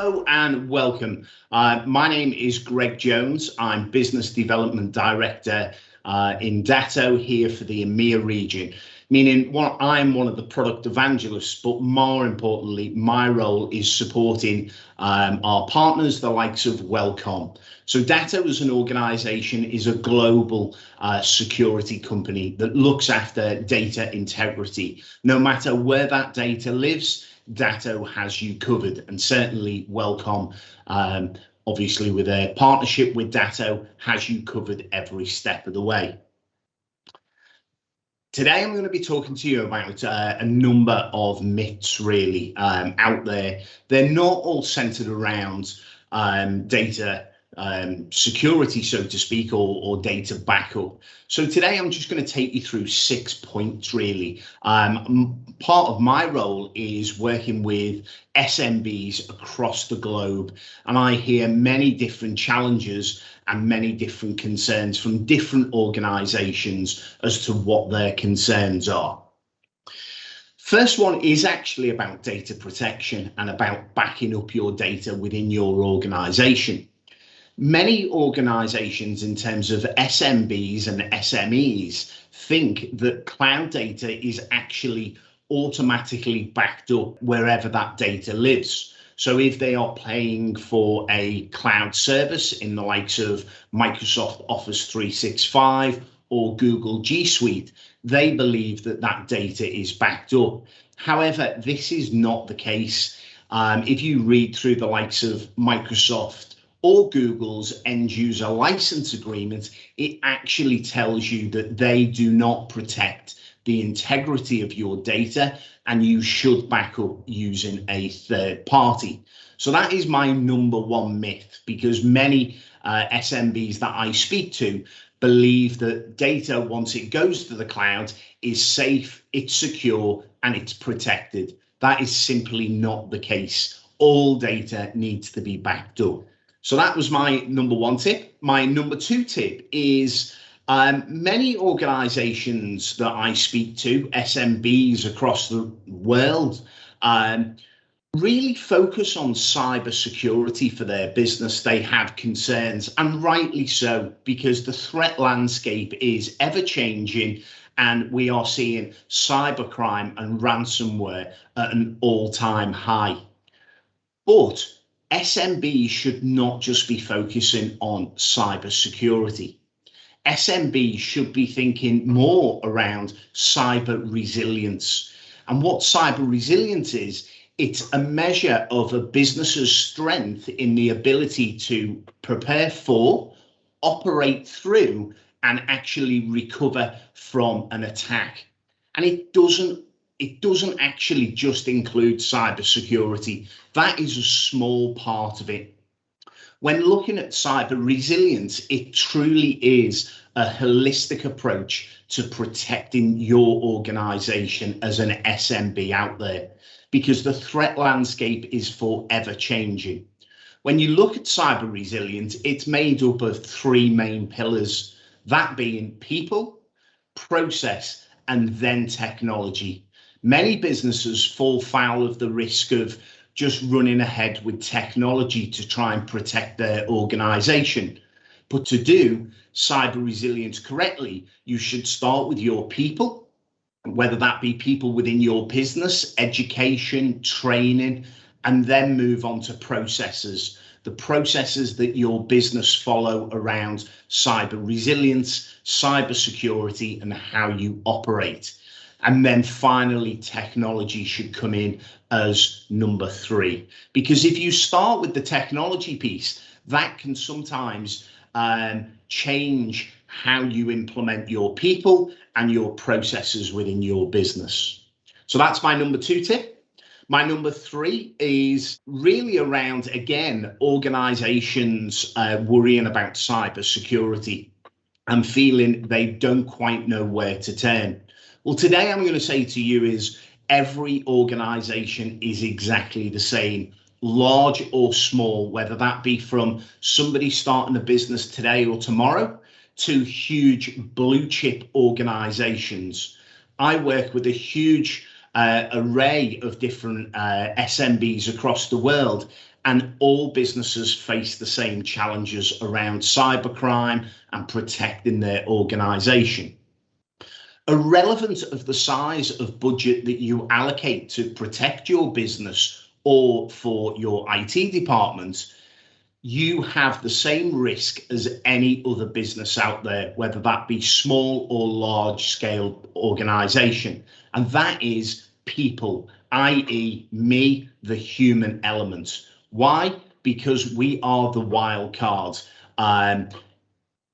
Hello and welcome. My name is Greg Jones. I'm Business Development Director in Datto here for the EMEA region, meaning I'm one of the product evangelists, but more importantly, my role is supporting our partners, the likes of Welcomm. So Datto as an organization is a global security company that looks after data integrity. No matter where that data lives, Datto has you covered, and certainly Welcomm, obviously with a partnership with Datto, has you covered every step of the way. Today I'm going to be talking to you about a number of myths really out there. They're not all centered around data security, so to speak, or data backup. So today I'm just going to take you through 6 points really. Part of my role is working with SMBs across the globe, and I hear many different challenges and many different concerns from different organizations as to what their concerns are. First one is actually about data protection and about backing up your data within your organization. Many organizations in terms of SMBs and SMEs think that cloud data is actually automatically backed up wherever that data lives. So if they are paying for a cloud service in the likes of Microsoft Office 365 or Google G Suite, they believe that that data is backed up. However, this is not the case. If you read through the likes of Microsoft or Google's end user license agreement, it actually tells you that they do not protect the integrity of your data and you should back up using a third party. So that is my number one myth, because many SMBs that I speak to believe that data, once it goes to the cloud, is safe, it's secure, and it's protected. That is simply not the case. All data needs to be backed up. So that was my number one tip. My number two tip is many organizations that I speak to, SMBs across the world, really focus on cybersecurity for their business. They have concerns, and rightly so, because the threat landscape is ever changing and we are seeing cybercrime and ransomware at an all-time high. But SMBs should not just be focusing on cybersecurity. SMBs should be thinking more around cyber resilience. And what cyber resilience is, it's a measure of a business's strength in the ability to prepare for, operate through, and actually recover from an attack. And it doesn't actually just include cybersecurity. That is a small part of it. When looking at cyber resilience, it truly is a holistic approach to protecting your organization as an SMB out there, because the threat landscape is forever changing. When you look at cyber resilience, it's made up of three main pillars, that being people, process, and then technology. Many businesses fall foul of the risk of just running ahead with technology to try and protect their organization. But to do cyber resilience correctly, you should start with your people, whether that be people within your business, education, training, and then move on to processes. The processes that your business follow around cyber resilience, cyber security, and how you operate. And then finally, technology should come in as number three, because if you start with the technology piece, that can sometimes change how you implement your people and your processes within your business. So that's my number two tip. My number three is really around, again, organizations worrying about cybersecurity and feeling they don't quite know where to turn. Well, today I'm going to say to you is every organization is exactly the same, large or small, whether that be from somebody starting a business today or tomorrow to huge blue chip organizations. I work with a huge array of different SMBs across the world, and all businesses face the same challenges around cybercrime and protecting their organization. Irrelevant of the size of budget that you allocate to protect your business or for your IT department, you have the same risk as any other business out there, whether that be small or large scale organization. And that is people, i.e. me, the human element. Why? Because we are the wild card.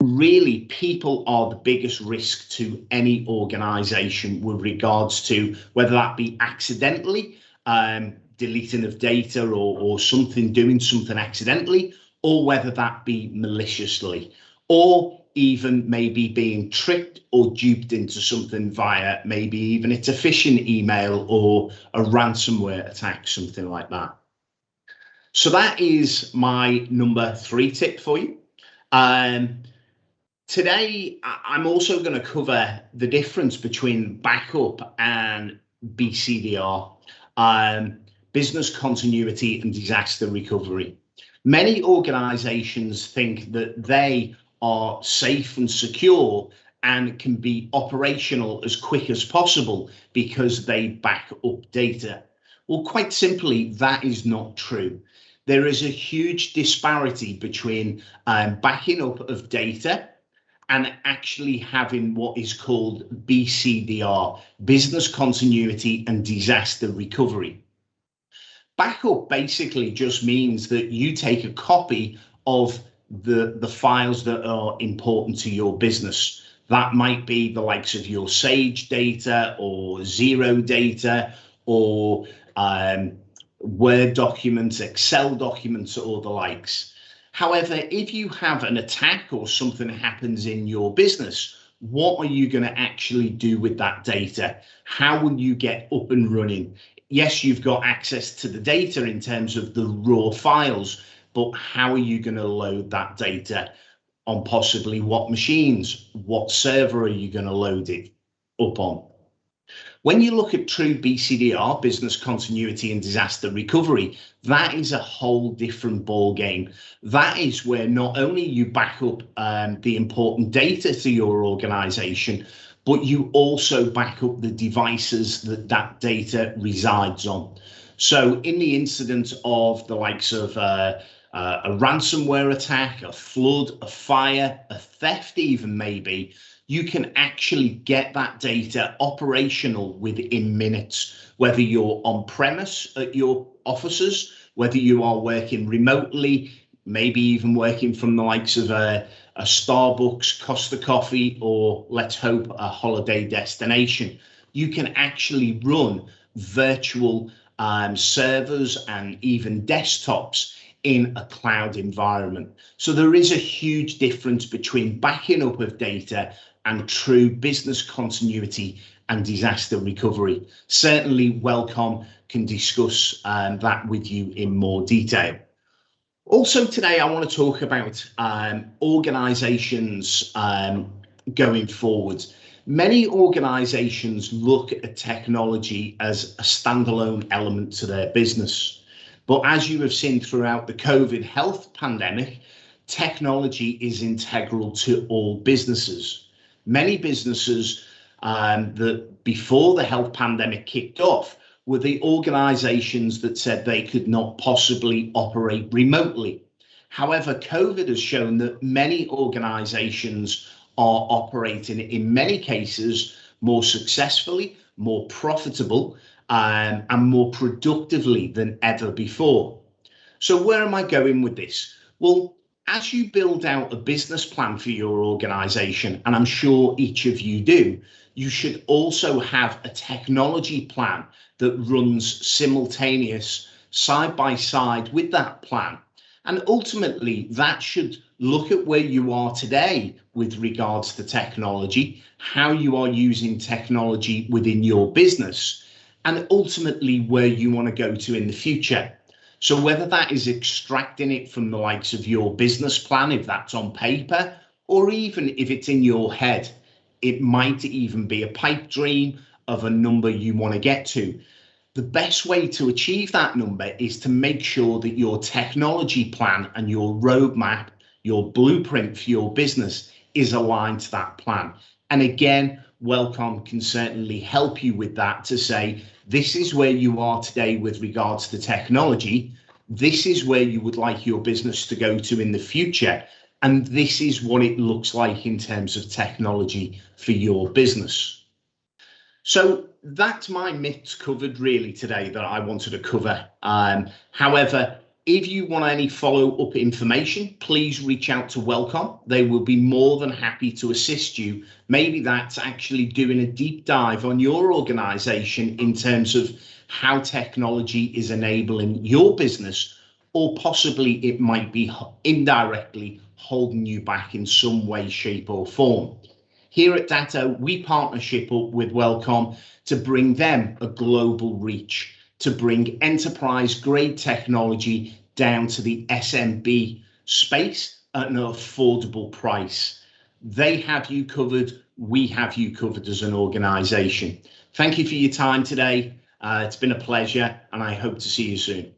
Really, people are the biggest risk to any organization with regards to whether that be accidentally deleting of data or something, doing something accidentally, or whether that be maliciously, or even maybe being tricked or duped into something via maybe even it's a phishing email or a ransomware attack, something like that. So that is my number 3 tip for you. Today, I'm also going to cover the difference between backup and BCDR, business continuity and disaster recovery. Many organizations think that they are safe and secure and can be operational as quick as possible because they back up data. Well, quite simply, that is not true. There is a huge disparity between backing up of data and actually having what is called BCDR, business continuity and disaster recovery. Backup basically just means that you take a copy of the files that are important to your business. That might be the likes of your Sage data or Zero data or Word documents, Excel documents, or the likes. However, if you have an attack or something happens in your business, what are you going to actually do with that data? How will you get up and running? Yes, you've got access to the data in terms of the raw files, but how are you going to load that data on possibly what machines? What server are you going to load it up on? When you look at true BCDR, business continuity and disaster recovery, that is a whole different ball game. That is where not only you back up the important data to your organization, but you also back up the devices that that data resides on. So in the incident of the likes of a ransomware attack, a flood, a fire, a theft even maybe, you can actually get that data operational within minutes, whether you're on premise at your offices, whether you are working remotely, maybe even working from the likes of a Starbucks, Costa Coffee, or let's hope a holiday destination. You can actually run virtual servers and even desktops in a cloud environment. So there is a huge difference between backing up of data and true business continuity and disaster recovery. Certainly, Welcomm can discuss that with you in more detail. Also today, I want to talk about organizations going forward. Many organizations look at technology as a standalone element to their business. But as you have seen throughout the COVID health pandemic, technology is integral to all businesses. Many businesses that before the health pandemic kicked off were the organizations that said they could not possibly operate remotely. However, COVID has shown that many organizations are operating in many cases more successfully, more profitable, and more productively than ever before. So where am I going with this? Well, as you build out a business plan for your organization, and I'm sure each of you do, you should also have a technology plan that runs simultaneous side by side with that plan. And ultimately, that should look at where you are today with regards to technology, how you are using technology within your business, and ultimately where you want to go to in the future. So whether that is extracting it from the likes of your business plan, if that's on paper, or even if it's in your head, it might even be a pipe dream of a number you want to get to. The best way to achieve that number is to make sure that your technology plan and your roadmap, your blueprint for your business is aligned to that plan. And again, Welcomm can certainly help you with that to say, this is where you are today with regards to technology. This is where you would like your business to go to in the future. And this is what it looks like in terms of technology for your business. So that's my myths covered really today that I wanted to cover. However, if you want any follow-up information, please reach out to Welcomm. They will be more than happy to assist you. Maybe that's actually doing a deep dive on your organization in terms of how technology is enabling your business, or possibly it might be indirectly holding you back in some way, shape or form. Here at Datto, we partnership up with Welcomm to bring them a global reach, to bring enterprise-grade technology down to the SMB space at an affordable price. They have you covered. We have you covered as an organization. Thank you for your time today. It's been a pleasure, and I hope to see you soon.